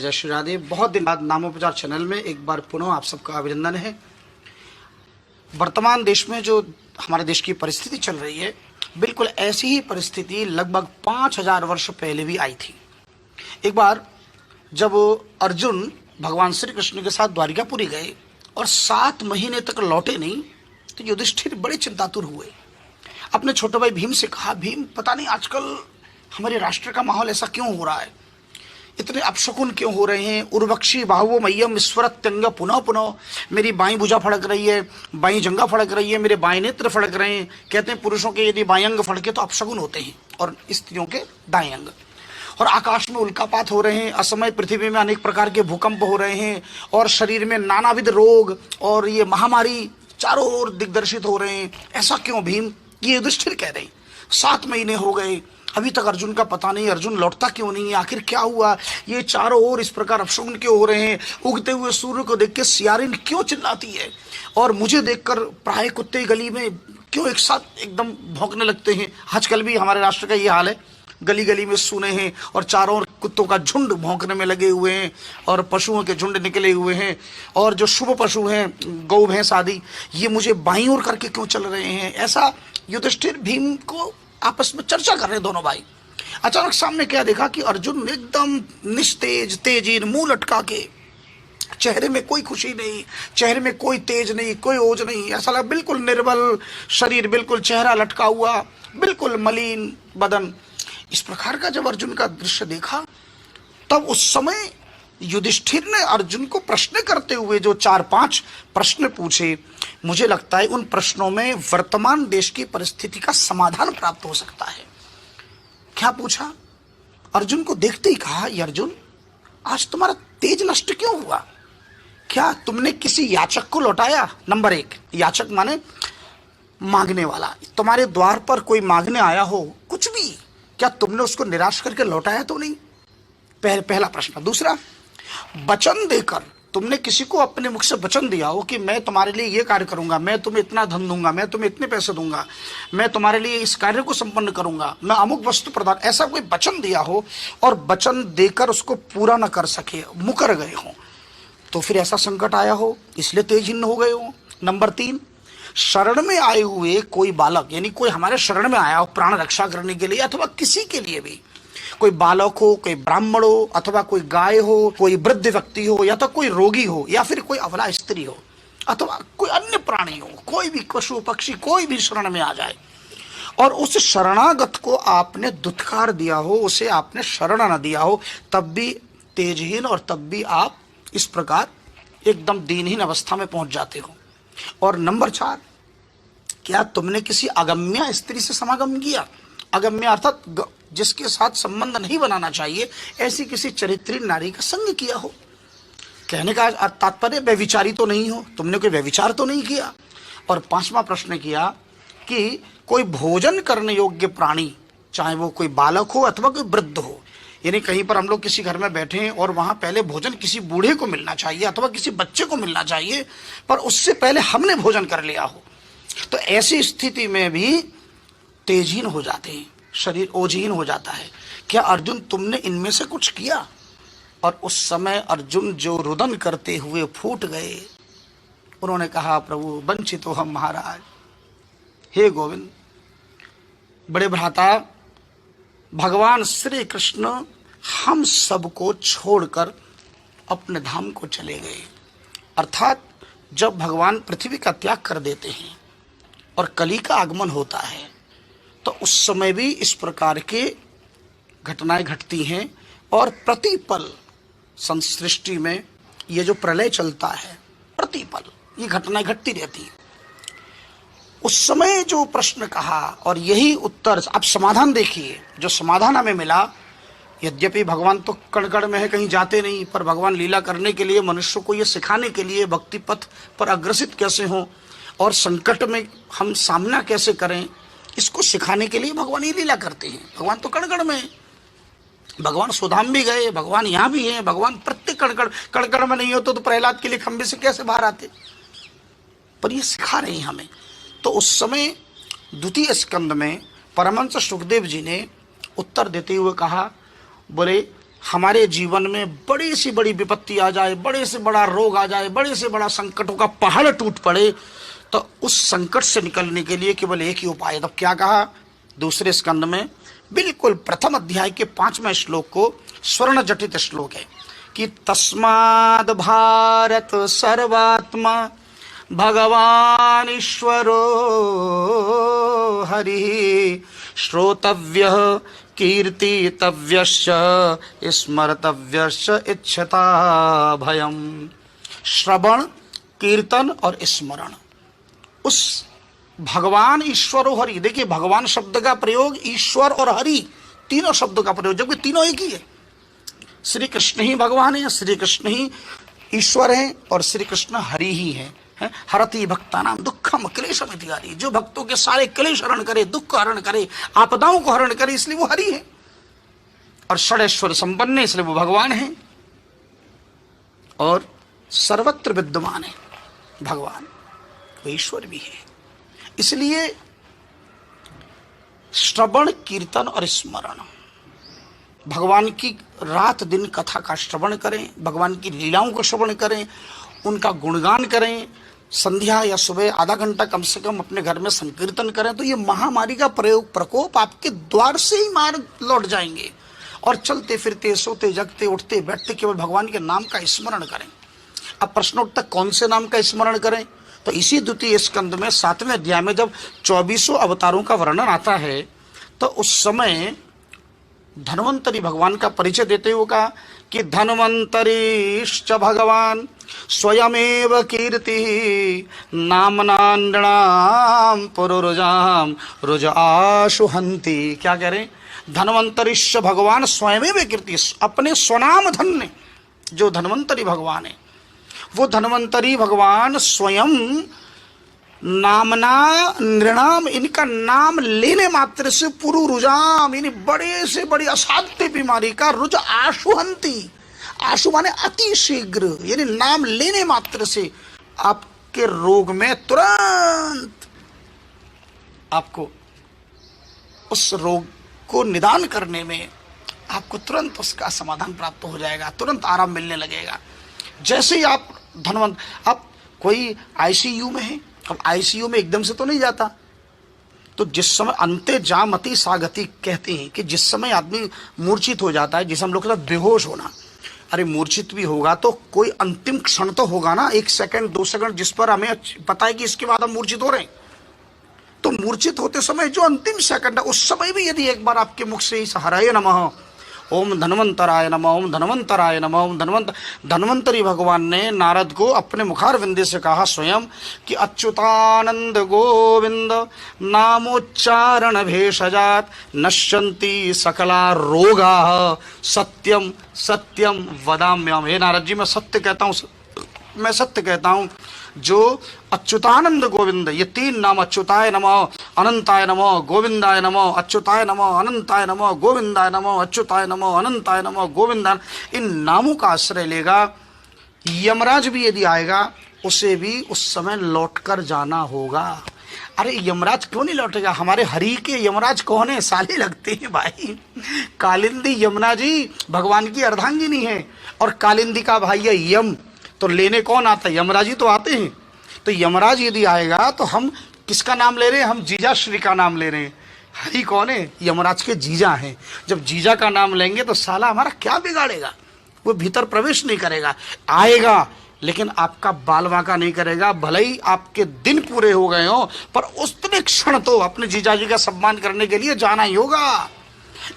जय श्री राधे। बहुत दिन बाद नामोपचार चैनल में एक बार पुनः आप सबका अभिनंदन है। वर्तमान देश में जो हमारे देश की परिस्थिति चल रही है, बिल्कुल ऐसी ही परिस्थिति लगभग 5000 वर्ष पहले भी आई थी। एक बार जब अर्जुन भगवान श्री कृष्ण के साथ द्वारिकापुरी गए और 7 महीने तक लौटे नहीं, तो युधिष्ठिर बड़े चिंतातुर हुए। अपने छोटे भाई भीम से कहा, भीम पता नहीं आजकल हमारे राष्ट्र का माहौल ऐसा क्यों हो रहा है, इतने अपशकुन क्यों हो रहे हैं। उर्वक्षी बाहुओ मह्यम ईश्वरत्यंग पुनः पुनः, मेरी बाईं भुजा फड़क रही है, बाईं जंगा फड़क रही है, मेरे बाएं नेत्र फड़क रहे हैं। कहते हैं पुरुषों के यदि बाएं अंग फड़के तो अपशकुन होते हैं और स्त्रियों के दाएं अंग। और आकाश में उल्कापात हो रहे हैं, असमय पृथ्वी में अनेक प्रकार के भूकंप हो रहे हैं और शरीर में नानाविध रोग और ये महामारी चारों ओर दिग्दर्शित हो रहे हैं। ऐसा क्यों भीम? ये युधिष्ठिर कह रहे हैं। 7 महीने हो गए, अभी तक अर्जुन का पता नहीं, अर्जुन लौटता क्यों नहीं है, आखिर क्या हुआ, ये चारों ओर इस प्रकार अपशकुन क्यों हो रहे हैं। उगते हुए सूर्य को देख के सियारिन क्यों चिल्लाती है और मुझे देखकर प्राय कुत्ते गली में क्यों एक साथ एकदम भौंकने लगते हैं। आजकल भी हमारे राष्ट्र का ये हाल है, गली गली में सुने हैं और चारों ओर कुत्तों का झुंड भौंकने में लगे हुए हैं और पशुओं के झुंड निकले हुए हैं। और जो शुभ पशु हैं, गौ भैंस आदि, ये मुझे बाईं ओर करके क्यों चल रहे हैं। ऐसा युधिष्ठिर भीम को आपस में चर्चा कर रहे हैं दोनों भाई। अचानक सामने क्या देखा कि अर्जुन एकदम निस्तेज, तेजीन, मुंह लटका के, चेहरे में कोई खुशी नहीं, चेहरे में कोई तेज नहीं, कोई ओज नहीं, ऐसा लगा बिल्कुल निर्बल शरीर, बिल्कुल चेहरा लटका हुआ, बिल्कुल मलिन बदन। इस प्रकार का जब अर्जुन का दृश्य देखा, तब उस समय युधिष्ठिर ने अर्जुन को प्रश्न करते हुए जो 4-5 प्रश्न पूछे, मुझे लगता है उन प्रश्नों में वर्तमान देश की परिस्थिति का समाधान प्राप्त हो सकता है। क्या पूछा? अर्जुन को देखते ही कहा, ये अर्जुन, आज तुम्हारा तेज नष्ट क्यों हुआ? क्या तुमने किसी याचक को लौटाया? नंबर 1, याचक माने मांगने वाला। तुम्हारे द्वार पर कोई मांगने आया हो कुछ भी, क्या तुमने उसको निराश करके लौटाया तो नहीं? पहला प्रश्न। दूसरा, वचन देकर तुमने किसी को अपने मुख से वचन दिया हो कि मैं तुम्हारे लिए ये कार्य करूंगा, मैं तुम्हें इतना धन दूंगा, मैं तुम्हें इतने पैसे दूंगा, मैं तुम्हारे लिए इस कार्य को संपन्न करूंगा, मैं अमुक वस्तु प्रदान, ऐसा कोई वचन दिया हो और वचन देकर उसको पूरा न कर सके, मुकर गए हो, तो फिर ऐसा संकट आया हो इसलिए तेजहीन हो गए हो। नंबर 3, शरण में आए हुए कोई बालक, यानी कोई हमारे शरण में आया हो प्राण रक्षा करने के लिए, अथवा किसी के लिए भी, कोई बालक हो, कोई ब्राह्मण हो, अथवा कोई गाय हो, कोई वृद्ध व्यक्ति हो, या तो कोई रोगी हो, या फिर कोई अबला स्त्री हो, अथवा कोई अन्य प्राणी हो, कोई भी पशु पक्षी कोई भी शरण में आ जाए और उस शरणागत को आपने दुत्कार दिया हो, उसे आपने शरण न दिया हो, तब भी तेजहीन और तब भी आप इस प्रकार एकदम दीनहीन अवस्था में पहुंच जाते हो। और नंबर 4, क्या तुमने किसी अगम्य स्त्री से समागम किया? अगम्य अर्थात जिसके साथ संबंध नहीं बनाना चाहिए, ऐसी किसी चरित्रीय नारी का संग किया हो। कहने का तात्पर्य व्यभिचारी तो नहीं हो, तुमने कोई व्यभिचार तो नहीं किया। और 5वां प्रश्न किया कि कोई भोजन करने योग्य प्राणी, चाहे वो कोई बालक हो अथवा कोई वृद्ध हो, यानी कहीं पर हम लोग किसी घर में बैठे हैं और वहां पहले भोजन किसी बूढ़े को मिलना चाहिए अथवा किसी बच्चे को मिलना चाहिए, पर उससे पहले हमने भोजन कर लिया हो, तो ऐसी स्थिति में भी तेजहीन हो जाते हैं, शरीर ओजहीन हो जाता है। क्या अर्जुन तुमने इनमें से कुछ किया? और उस समय अर्जुन जो रुदन करते हुए फूट गए, उन्होंने कहा, प्रभु वंचित हो हम महाराज, हे गोविंद, बड़े भ्राता भगवान श्री कृष्ण हम सबको छोड़कर अपने धाम को चले गए। अर्थात जब भगवान पृथ्वी का त्याग कर देते हैं और कली का आगमन होता है, तो उस समय भी इस प्रकार के घटनाएं घटती हैं और प्रतिपल सृष्टि में ये जो प्रलय चलता है, प्रतिपल ये घटनाएं घटती रहती हैं। उस समय जो प्रश्न कहा और यही उत्तर, अब समाधान देखिए, जो समाधान हमें मिला, यद्यपि भगवान तो कण कण में है, कहीं जाते नहीं, पर भगवान लीला करने के लिए, मनुष्य को ये सिखाने के लिए भक्ति पथ पर अग्रसित कैसे हों और संकट में हम सामना कैसे करें, इसको सिखाने के लिए भगवान ये लीला करते हैं। भगवान तो कण कण में है, भगवान सुधाम भी गए, भगवान यहाँ भी हैं, भगवान प्रत्येक कण कण में नहीं होते तो प्रहलाद के लिए खंबे से कैसे बाहर आते, पर ये सिखा रहे हैं हमें। तो उस समय द्वितीय स्कंद में परमहंस सुखदेव जी ने उत्तर देते हुए कहा, बोले हमारे जीवन में बड़ी से बड़ी विपत्ति आ जाए, बड़े से बड़ा रोग आ जाए, बड़े से बड़ा संकटों का पहाड़ टूट पड़े, तो उस संकट से निकलने के लिए केवल एक ही उपाय है। तब क्या कहा दूसरे स्कंद में, बिल्कुल प्रथम अध्याय के 5वें श्लोक को स्वर्ण जटित श्लोक है कि तस्माद् भारत सर्वात्मा भगवान ईश्वरो हरि श्रोतव्यः कीर्तितव्यश्च स्मर्तव्यश्च इच्छता भयम। श्रवण, कीर्तन और स्मरण, उस भगवान ईश्वरो हरि। देखिए भगवान शब्द का प्रयोग ईश्वर और हरि तीनों शब्दों का प्रयोग, जबकि तीनों एक ही है। श्री कृष्ण ही भगवान है, श्री कृष्ण ही ईश्वर है और श्री कृष्ण हरि ही है। हरति भक्तानां दुःखम क्लेशम इत्यादि, जो भक्तों के सारे क्लेश हरण करे, दुख हरण करे, आपदाओं को हरण करे, इसलिए वो हरि है। और षडैश्वर्य संपन्न है, इसलिए वो भगवान है। और सर्वत्र विद्यमान है भगवान, वो ईश्वर भी है। इसलिए श्रवण, कीर्तन और स्मरण, भगवान की रात दिन कथा का श्रवण करें, भगवान की लीलाओं को श्रवण करें, उनका गुणगान करें, संध्या या सुबह आधा घंटा कम से कम अपने घर में संकीर्तन करें, तो ये महामारी का प्रकोप आपके द्वार से ही मार लौट जाएंगे। और चलते फिरते, सोते जगते, उठते बैठते केवल भगवान के नाम का स्मरण करें। अब प्रश्न उठता कौन से नाम का स्मरण करें, तो इसी द्वितीय स्कंद में 7वें अध्याय में जब 24 अवतारों का वर्णन आता है, तो उस समय धन्वंतरी भगवान का परिचय देते हुए कहा कि धन्वंतरीश्च भगवान स्वयमेव कीर्ति नामना नृणाम पुरुरुजाम रुज आशुहंति। क्या कह रहे, धन्वंतरीश्च भगवान स्वयमेव कीर्ति, अपने स्वनाम धन्य जो धन्वंतरी भगवान है, वो धन्वंतरी भगवान स्वयं नामना नृणाम, इनका नाम लेने मात्र से पुरु रुजाम, यानी बड़े से बड़ी असाध्य बीमारी का रुज आशुहंती, आशु माने अति शीघ्र, यानी नाम लेने मात्र से आपके रोग में तुरंत आपको उस रोग को निदान करने में आपको तुरंत उसका समाधान प्राप्त हो जाएगा, तुरंत आराम मिलने लगेगा। जैसे ही आप धनवंत, आप कोई आईसीयू में है, अब आईसीयू में एकदम से तो नहीं जाता, तो जिस समय अंते जामति सागति कहते हैं कि जिस समय आदमी मूर्छित हो जाता है, जिसे हम लोग कहते हैं बेहोश होना, अरे मूर्छित भी होगा तो कोई अंतिम क्षण तो होगा ना, 1 सेकंड 2 सेकंड जिस पर हमें पता है कि इसके बाद हम मूर्छित हो रहे हैं। तो मूर्छित होते समय जो अंतिम सेकंड है, उस समय भी यदि एक बार आपके मुख से इस हराय नमः, ओम धन्वंतराय नमः, ओम धन्वंतराय नमः, ओम धन्वंतरी भगवान ने नारद को अपने मुखारविंद से कहा स्वयं कि अच्युतानंद गोविंद नामोच्चारण भेषजात नश्यन्ति सकला रोगा सत्यम सत्यम वदाम्यहम्। हे नारद जी, मैं सत्य कहता हूँ, मैं सत्य कहता हूँ, जो अच्युतानंद गोविंद, ये 3 नाम, अच्युताय नमः, अनंताय नमः, गोविंदाय नमः, अच्युताय नमः, अनंताय नमः, गोविंदाय नमः, अच्युताय नमः, अनंताय नमः, गोविंदाय, इन नामों का आश्रय लेगा। यमराज भी यदि आएगा उसे भी उस समय लौटकर जाना होगा। अरे यमराज क्यों नहीं लौटेगा, हमारे हरि के यमराज कौन है, साले लगते हैं भाई। कालिंदी यमुना जी भगवान की अर्धांगिनी है, और कालिंदी का भाई है यम, तो लेने कौन आता है, यमराज ही तो आते हैं। तो यमराज यदि आएगा तो हम किसका नाम ले रहे हैं, हम जीजा श्री का नाम ले रहे हैं। हरि कौन है, यमराज के जीजा हैं। जब जीजा का नाम लेंगे तो साला हमारा क्या बिगाड़ेगा, वो भीतर प्रवेश नहीं करेगा, आएगा लेकिन आपका बाल वाका नहीं करेगा, भले ही आपके दिन पूरे हो गए हो, पर उतने क्षण तो अपने जीजा जी का सम्मान करने के लिए जाना ही होगा।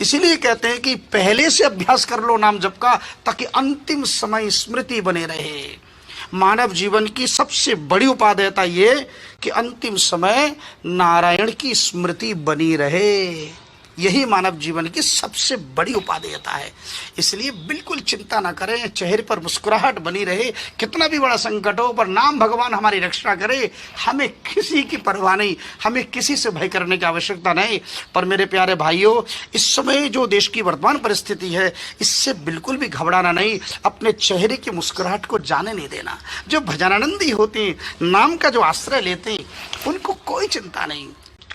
इसीलिए कहते हैं कि पहले से अभ्यास कर लो नाम जप का, ताकि अंतिम समय स्मृति बने रहे। मानव जीवन की सबसे बड़ी उपादेयता ये कि अंतिम समय नारायण की स्मृति बनी रहे, यही मानव जीवन की सबसे बड़ी उपादेयता है। इसलिए बिल्कुल चिंता ना करें, चेहरे पर मुस्कुराहट बनी रहे, कितना भी बड़ा संकट हो, पर नाम भगवान हमारी रक्षा करे। हमें किसी की परवाह नहीं, हमें किसी से भय करने की आवश्यकता नहीं। पर मेरे प्यारे भाइयों, इस समय जो देश की वर्तमान परिस्थिति है, इससे बिल्कुल भी घबराना नहीं, अपने चेहरे की मुस्कुराहट को जाने नहीं देना। जो भजनानंदी होते हैं, नाम का जो आश्रय लेते हैं, उनको कोई चिंता नहीं,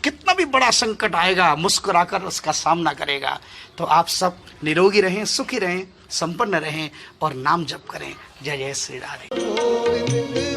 कितना भी बड़ा संकट आएगा मुस्कुराकर उसका सामना करेगा। तो आप सब निरोगी रहें, सुखी रहें, संपन्न रहें और नाम जप करें। जय जय श्री राधे।